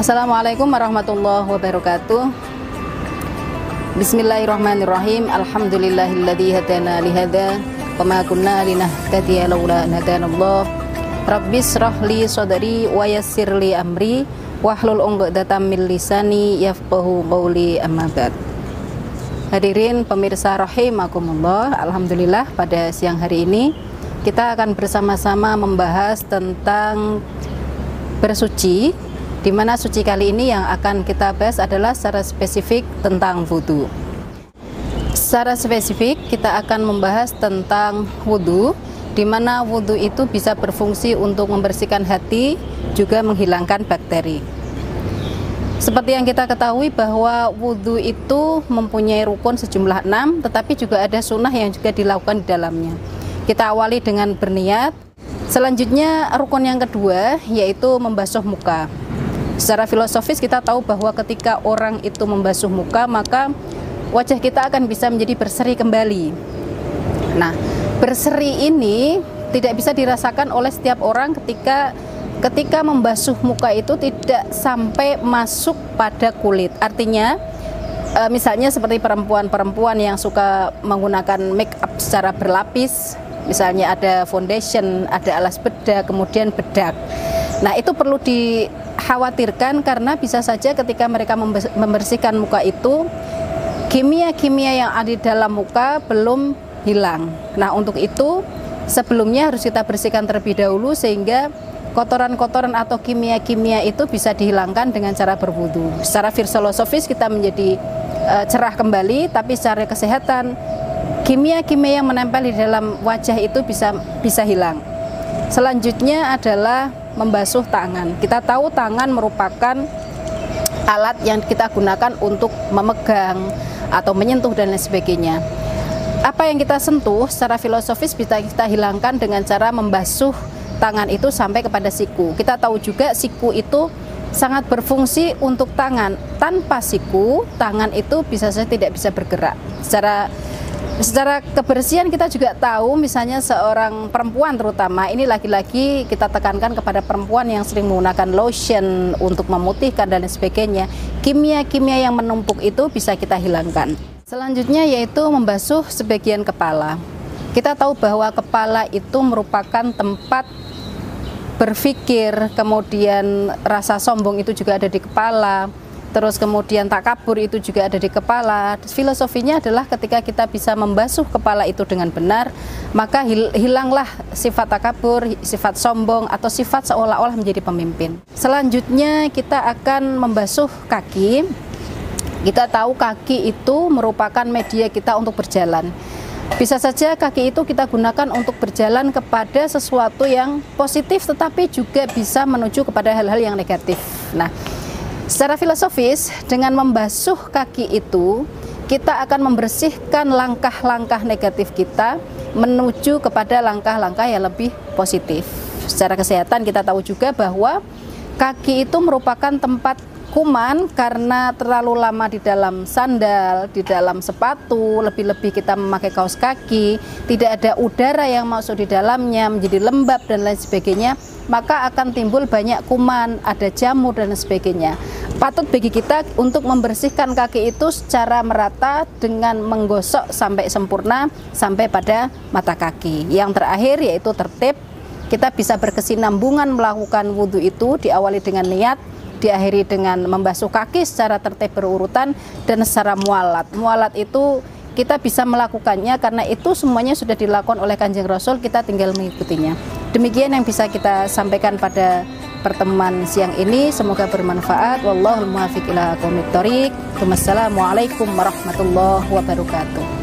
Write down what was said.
Assalamualaikum warahmatullahi wabarakatuh. Bismillahirrahmanirrahim. Alhamdulillahilladzi hadana lihada wa ma kunna linahtadiya laula an hadanallah. Rabbis shrah li sadri wa yassir li amri wahlul 'uqdatam min lisani yafqahu qawli, amma ba'd. Hadirin pemirsa rahimakumullah, alhamdulillah pada siang hari ini kita akan bersama-sama membahas tentang bersuci, di mana suci kali ini yang akan kita bahas adalah secara spesifik tentang wudhu. Secara spesifik kita akan membahas tentang wudhu, di mana wudhu itu bisa berfungsi untuk membersihkan hati, juga menghilangkan bakteri. Seperti yang kita ketahui bahwa wudhu itu mempunyai rukun sejumlah 6, tetapi juga ada sunnah yang juga dilakukan di dalamnya. Kita awali dengan berniat. Selanjutnya rukun yang kedua yaitu membasuh muka. Secara filosofis kita tahu bahwa ketika orang itu membasuh muka, maka wajah kita akan bisa menjadi berseri kembali. Nah, berseri ini tidak bisa dirasakan oleh setiap orang ketika membasuh muka itu tidak sampai masuk pada kulit. Artinya misalnya seperti perempuan-perempuan yang suka menggunakan make up secara berlapis, misalnya ada foundation, ada alas bedak, kemudian bedak. Nah, itu perlu dikhawatirkan karena bisa saja ketika mereka membersihkan muka itu, kimia-kimia yang ada di dalam muka belum hilang. Nah, untuk itu sebelumnya harus kita bersihkan terlebih dahulu sehingga kotoran-kotoran atau kimia-kimia itu bisa dihilangkan dengan cara berwudu. Secara filosofis kita menjadi cerah kembali, tapi secara kesehatan kimia-kimia yang menempel di dalam wajah itu bisa hilang. Selanjutnya adalah membasuh tangan. Kita tahu tangan merupakan alat yang kita gunakan untuk memegang atau menyentuh dan lain sebagainya. Apa yang kita sentuh secara filosofis bisa kita hilangkan dengan cara membasuh tangan itu sampai kepada siku. Kita tahu juga siku itu sangat berfungsi untuk tangan. Tanpa siku, tangan itu bisa saja tidak bisa bergerak. Secara kebersihan kita juga tahu, misalnya seorang perempuan terutama, ini lagi-lagi kita tekankan kepada perempuan yang sering menggunakan lotion untuk memutihkan dan lain sebagainya. Kimia-kimia yang menumpuk itu bisa kita hilangkan. Selanjutnya yaitu membasuh sebagian kepala. Kita tahu bahwa kepala itu merupakan tempat berpikir, kemudian rasa sombong itu juga ada di kepala, terus kemudian takabur itu juga ada di kepala. Filosofinya adalah ketika kita bisa membasuh kepala itu dengan benar, maka hilanglah sifat takabur, sifat sombong, atau sifat seolah-olah menjadi pemimpin. Selanjutnya kita akan membasuh kaki. Kita tahu kaki itu merupakan media kita untuk berjalan. Bisa saja kaki itu kita gunakan untuk berjalan kepada sesuatu yang positif, tetapi juga bisa menuju kepada hal-hal yang negatif. Nah, secara filosofis, dengan membasuh kaki itu, kita akan membersihkan langkah-langkah negatif kita menuju kepada langkah-langkah yang lebih positif. Secara kesehatan kita tahu juga bahwa kaki itu merupakan tempat kuman karena terlalu lama di dalam sandal, di dalam sepatu, lebih-lebih kita memakai kaos kaki, tidak ada udara yang masuk di dalamnya, menjadi lembab dan lain sebagainya, maka akan timbul banyak kuman, ada jamur dan lain sebagainya. Patut bagi kita untuk membersihkan kaki itu secara merata dengan menggosok sampai sempurna sampai pada mata kaki. Yang terakhir yaitu tertib. Kita bisa berkesinambungan melakukan wudhu itu, diawali dengan niat, diakhiri dengan membasuh kaki secara tertib berurutan, dan secara mualat. Mualat itu kita bisa melakukannya karena itu semuanya sudah dilakukan oleh Kanjeng Rasul, kita tinggal mengikutinya. Demikian yang bisa kita sampaikan pada pertemuan siang ini, semoga bermanfaat. Wallahul muwaffiq ila aqwamit thoriq. Wassalamualaikum warahmatullahi wabarakatuh.